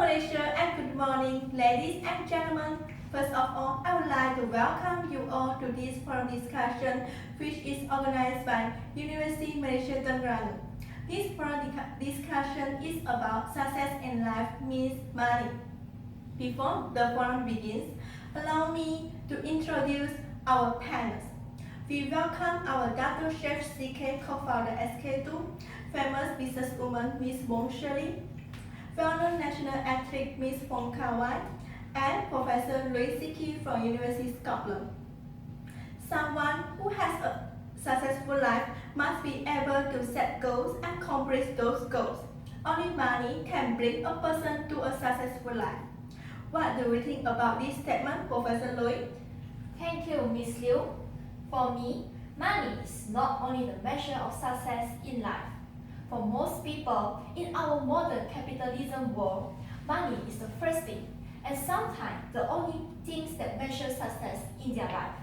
Malaysia and good morning, ladies and gentlemen. First of all, I would like to welcome you all to this forum discussion which is organized by University Malaysia Terengganu. This forum discussion is about success in life means money. Before the forum begins, allow me to introduce our panelists. We welcome our Dr. Chef CK co-founder SK2, famous businesswoman Ms. Wong Shirley, well-known national athlete Ms. Fong Kawai, and Professor Louis Siki from University of Scotland. Someone who has a successful life must be able to set goals and accomplish those goals. Only money can bring a person to a successful life. What do you think about this statement, Professor Louis? Thank you, Ms. Liu. For me, money is not only the measure of success in life. For most people in our modern capitalism world, money is the first thing and sometimes the only things that measure success in their life.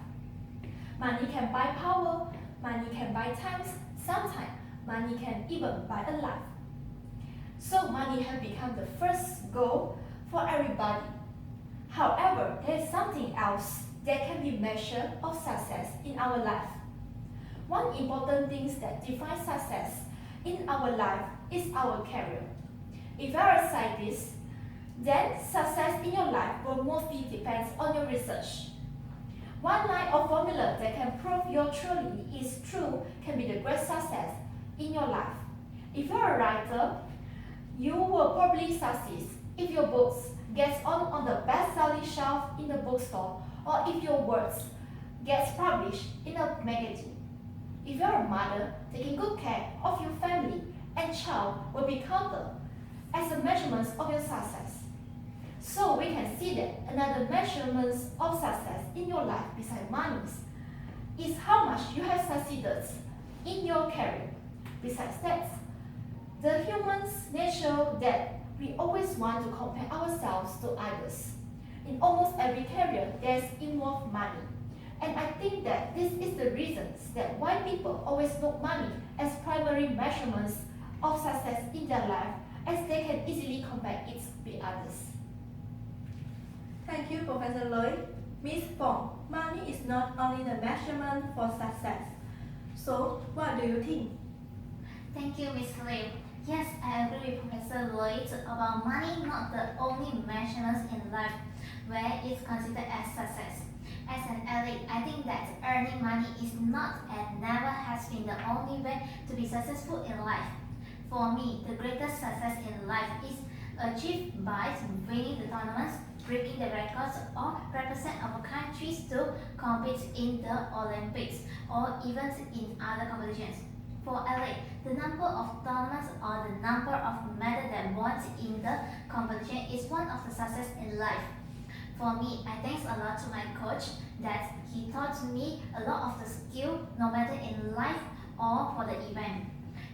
Money can buy power, money can buy time, sometimes money can even buy a life. So money has become the first goal for everybody. However, there is something else that can be measured of success in our life. One important thing that defines success in our life is our career. If you are a scientist, then success in your life will mostly depend on your research. One line of formula that can prove your truly is true can be the great success in your life. If you are a writer, you will probably succeed if your books gets on the best-selling shelf in the bookstore or if your works gets published in a magazine. If you're a mother, taking good care of your family and child will be counted as a measurement of your success. So we can see that another measurement of success in your life besides money is how much you have succeeded in your career. Besides that, the human's nature that we always want to compare ourselves to others. In almost every career, there's involved money. And I think that this is the reasons that why people always look money as primary measurements of success in their life, as they can easily compare it with others. Thank you, Professor Lloyd. Ms. Fong, money is not only the measurement for success. So, what do you think? Thank you, Ms. Liu. Yes, I agree with Professor Lloyd about money not the only measurement in life where it's considered as success. As an athlete, I think that earning money is not and never has been the only way to be successful in life. For me, the greatest success in life is achieved by winning the tournaments, breaking the records, or represent our countries to compete in the Olympics or even in other competitions. For athlete, the number of tournaments or the number of medals that won in the competition is one of the success in life. For me, I thanks a lot to my coach that he taught me a lot of the skill no matter in life or for the event.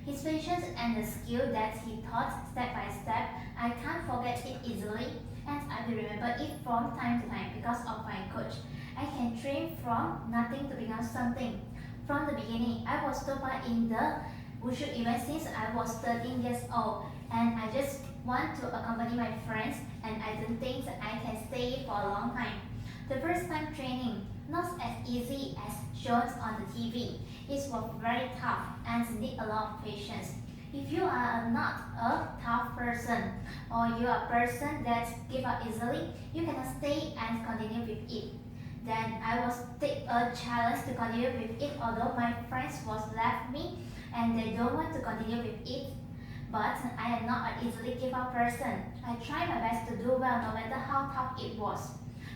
His patience and the skill that he taught step by step, I can't forget it easily and I will remember it from time to time because of my coach. I can train from nothing to become something. From the beginning, I was top in the Wushu event since I was 13 years old and I just want to accompany my friends and I don't think I can stay for a long time. The first time training, not as easy as shown on the TV. It was very tough and need a lot of patience. If you are not a tough person or you are a person that give up easily, you cannot stay and continue with it. Then I was take a challenge to continue with it although my friends was left me and they don't want to continue with it. But I am not an easily give up person. I try my best to do well no matter how tough it was.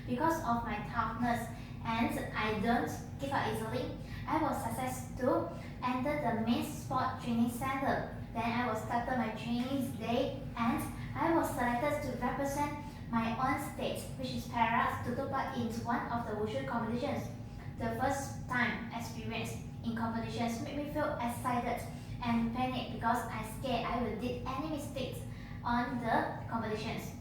Because of my toughness and I don't give up easily, I was successful to enter the main sport training center. Then I was started my training day and I was selected to represent my own state, which is Paris, to take part in one of the Wushu competitions. The first time experience in competitions made me feel excited and panicked because I scared I will did any mistakes on the competitions.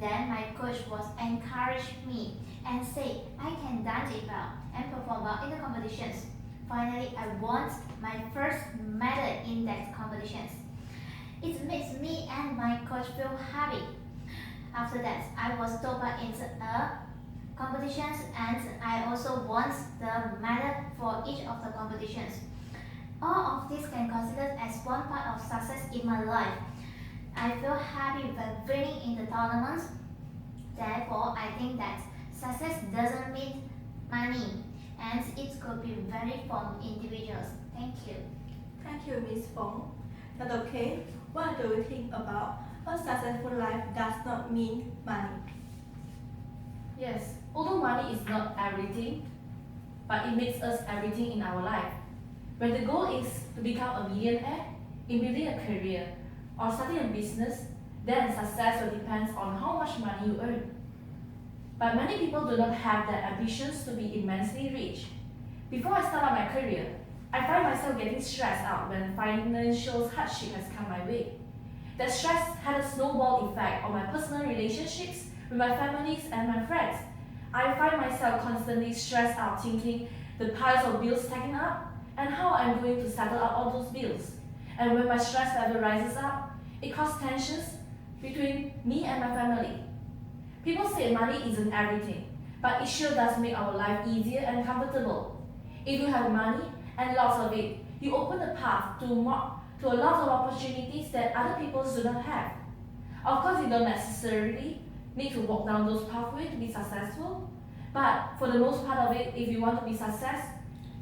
Then my coach was encouraged me and say I can dance it well and perform well in the competitions. Finally, I won my first medal in that competitions. It makes me and my coach feel happy. After that, I was top in a competitions and I also won the medal for each of the competitions. All of this can consider as one part of success in my life. I feel happy when winning in the tournaments. Therefore, I think that success doesn't mean money and it could be varied from individuals. Thank you. Thank you, Ms. Fong. That's okay. What do you think about a successful life does not mean money? Yes, although money is not everything, but it makes us everything in our life. When the goal is to become a millionaire, in building a career, or starting a business, then success will depend on how much money you earn. But many people do not have the ambitions to be immensely rich. Before I start out my career, I find myself getting stressed out when financial hardship has come my way. That stress had a snowball effect on my personal relationships with my families and my friends. I find myself constantly stressed out thinking the piles of bills stacking up and how I'm going to settle out all those bills. And when my stress level rises up, it causes tensions between me and my family. People say money isn't everything, but it sure does make our life easier and comfortable. If you have money and lots of it, you open the path to a lot of opportunities that other people do not have. Of course, you don't necessarily need to walk down those pathways to be successful, but for the most part of it, if you want to be success,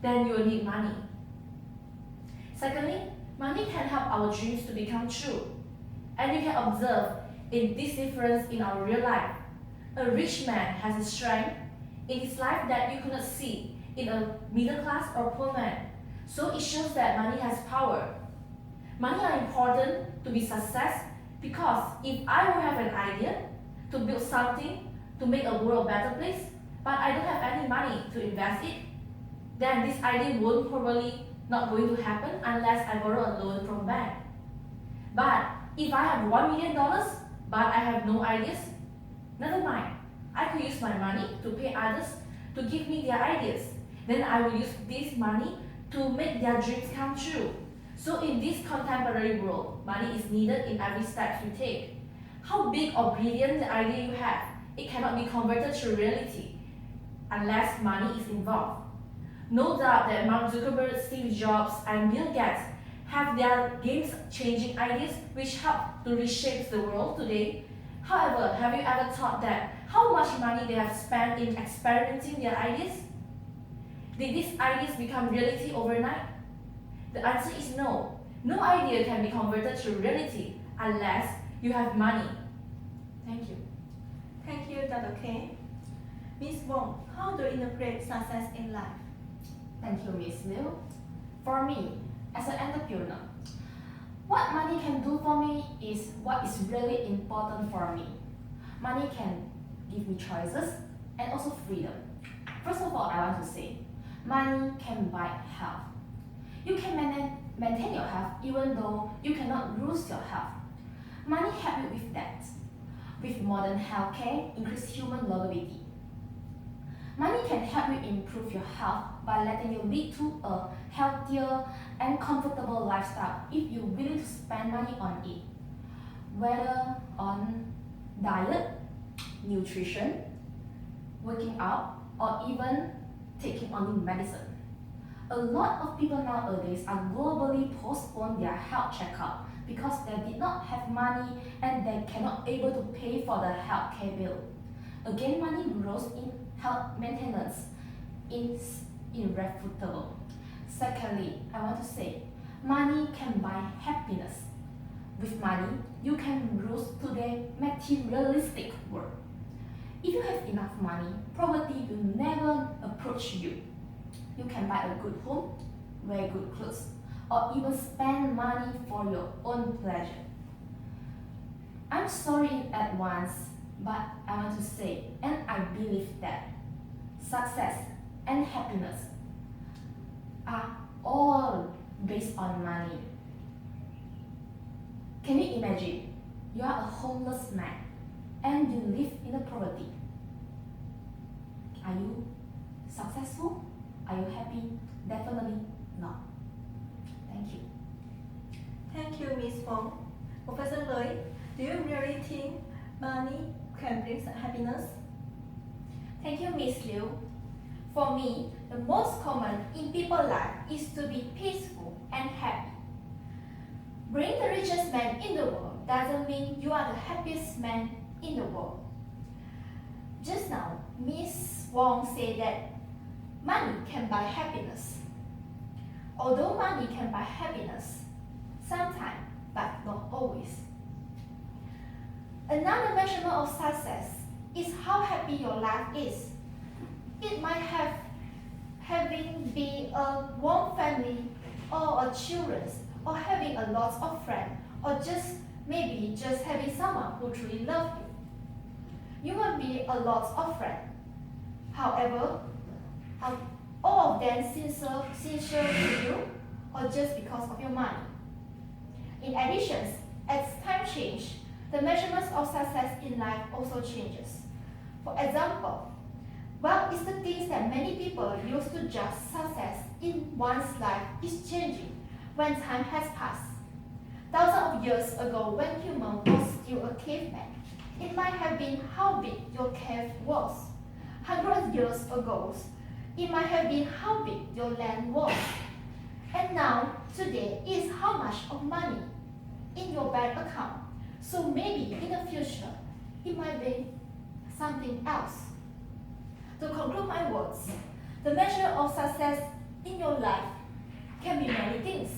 then you will need money. Secondly, money can help our dreams to become true. And you can observe this difference in our real life. A rich man has a strength in his life that you cannot see in a middle class or poor man. So it shows that money has power. Money are important to be success because if I will have an idea to build something to make a world a better place, but I don't have any money to invest it, then this idea won't probably not going to happen unless I borrow a loan from bank. But if I have $1 million, but I have no ideas, never mind. I could use my money to pay others to give me their ideas. Then I will use this money to make their dreams come true. So in this contemporary world, money is needed in every step you take. How big or brilliant the idea you have, it cannot be converted to reality unless money is involved. No doubt that Mark Zuckerberg, Steve Jobs, and Bill Gates have their game-changing ideas which help to reshape the world today. However, have you ever thought that how much money they have spent in experimenting their ideas? Did these ideas become reality overnight? The answer is no. No idea can be converted to reality unless you have money. Thank you. Thank you, Dr. K. Ms. Wong, how do you interpret success in life? Thank you, Ms. Liu. For me, as an entrepreneur, what money can do for me is what is really important for me. Money can give me choices and also freedom. First of all, I want to say, money can buy health. You can maintain your health even though you cannot lose your health. Money helps you with that. With modern healthcare, increase human longevity. Money can help you improve your health by letting you lead to a healthier and comfortable lifestyle if you're willing to spend money on it. Whether on diet, nutrition, working out, or even taking only medicine. A lot of people nowadays are globally postpone their health checkup because they did not have money and they cannot able to pay for the healthcare bill. Again, money grows in health maintenance is irrefutable. Secondly, I want to say, money can buy happiness. With money, you can browse to the materialistic world. If you have enough money, poverty will never approach you. You can buy a good home, wear good clothes, or even spend money for your own pleasure. I'm sorry at once, but I want to say, and I believe that success and happiness are all based on money. Can you imagine you are a homeless man and you live in a poverty? Are you successful? Are you happy? Definitely not. Thank you. Thank you, Ms. Wong. Professor Lui, do you really think money can bring happiness? Thank you, Miss Liu. For me, the most common in people's life is to be peaceful and happy. Being the richest man in the world doesn't mean you are the happiest man in the world. Just now, Miss Wong said that money can buy happiness. Although money can buy happiness, sometimes, but not always. Another measurement of success is how happy your life is. It might have having be a warm family or a children or having a lot of friends or maybe just having someone who truly loves you. You might be a lot of friends. However, all of them sincere to you or just because of your money. In addition, as time changes, the measurements of success in life also changes. For example, wealth is the things that many people use to judge success in one's life is changing when time has passed. Thousands of years ago, when human was still a caveman, it might have been how big your cave was. Hundreds of years ago, it might have been how big your land was. And now, today, is how much of money in your bank account. So maybe in the future, it might be something else. To conclude my words, the measure of success in your life can be many things.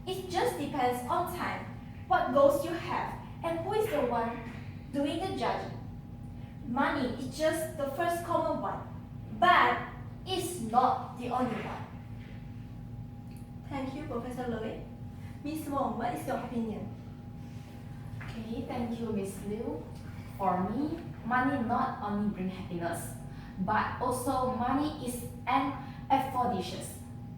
It just depends on time, what goals you have, and who is the one doing the judging. Money is just the first common one, but it's not the only one. Thank you, Professor Lui. Miss Wong, what is your opinion? Okay, thank you, Miss Liu. For me, money not only bring happiness, but also money is an aphrodisiac.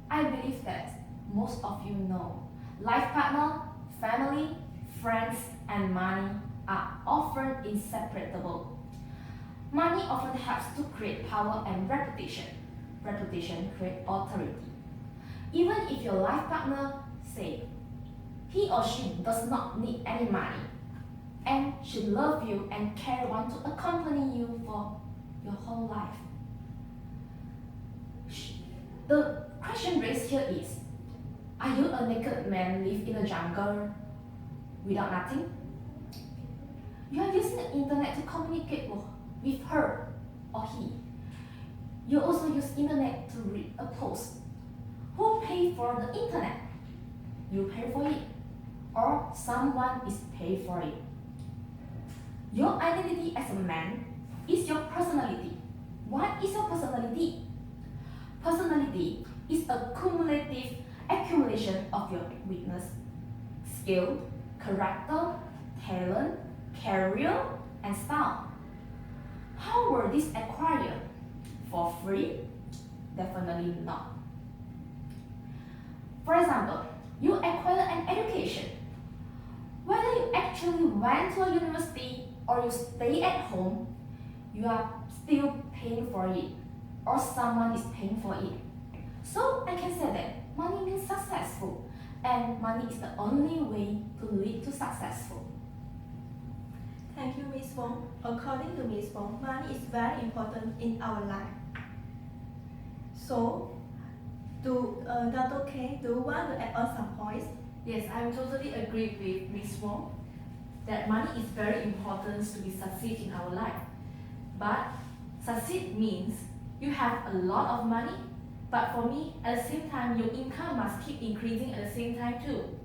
I believe that most of you know, life partner, family, friends, and money are often inseparable. Money often helps to create power and reputation. Reputation creates authority. Even if your life partner say he or she does not need any money and should love you and want to accompany you for your whole life. The question raised here is, are you a naked man live in a jungle without nothing? You are using the internet to communicate with her or he. You also use internet to read a post. Who pays for the internet? You pay for it, or someone is paid for it. Your identity as a man is your personality. What is your personality? Personality is a cumulative accumulation of your weakness, skill, character, talent, career, and style. How were these acquired? For free? Definitely not. For example, you acquire an education. Whether you actually went to a university or you stay at home, you are still paying for it, or someone is paying for it. So I can say that money means successful, and money is the only way to lead to successful. Thank you, Miss Wong. According to Miss Wong, money is very important in our life. So, Dr. K, do you want to add on some points? Yes, I totally agree with Ms. Wong that money is very important to be succeed in our life. But succeed means you have a lot of money, but for me, at the same time, your income must keep increasing at the same time too.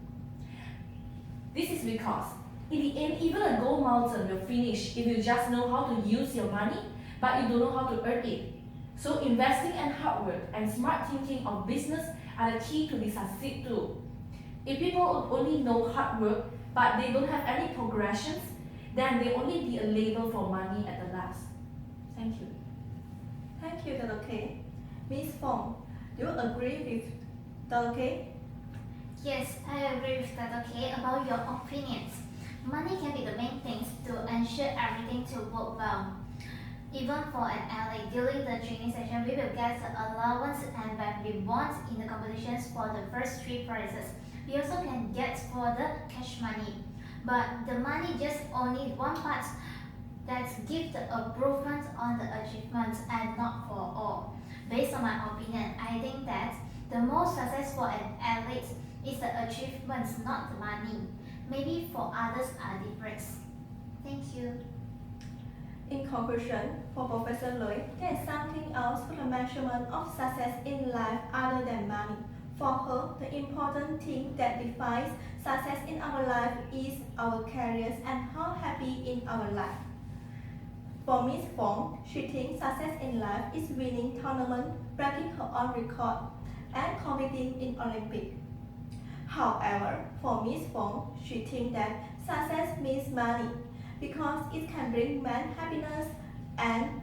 This is because in the end, even a gold mountain will finish if you just know how to use your money, but you don't know how to earn it. So investing and hard work and smart thinking of business are the key to be succeed too. If people only know hard work, but they don't have any progressions, then they only be a label for money at the last. Thank you. Thank you, Dr. K. Miss Wong, do you agree with Dr. K? Yes, I agree with Dr. K about your opinions. Money can be the main things to ensure everything to work well. Even for an athlete, during the training session, we will get the allowance, and when we won in the competitions for the first 3 prizes, we also can get for the cash money. But the money just only one part that give the improvement on the achievements and not for all. Based on my opinion, I think that the most successful an athlete is the achievements, not the money. Maybe for others are different. Thank you. In conclusion, for Professor Lui, there is something else for the measurement of success in life other than money. For her, the important thing that defines success in our life is our careers and how happy in our life. For Miss Fong, she thinks success in life is winning tournament, breaking her own record, and competing in Olympics. However, for Miss Fong, she thinks that success means money because it can bring man happiness and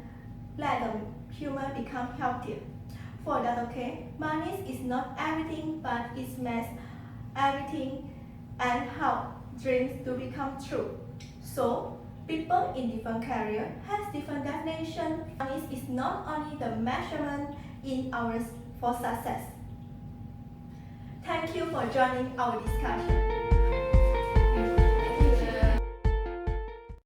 let the human become healthier. For Dr. K, money is not everything, but it makes everything and help dreams to become true. So, people in different careers has different definition. Money is not only the measurement in ours for success. Thank you for joining our discussion.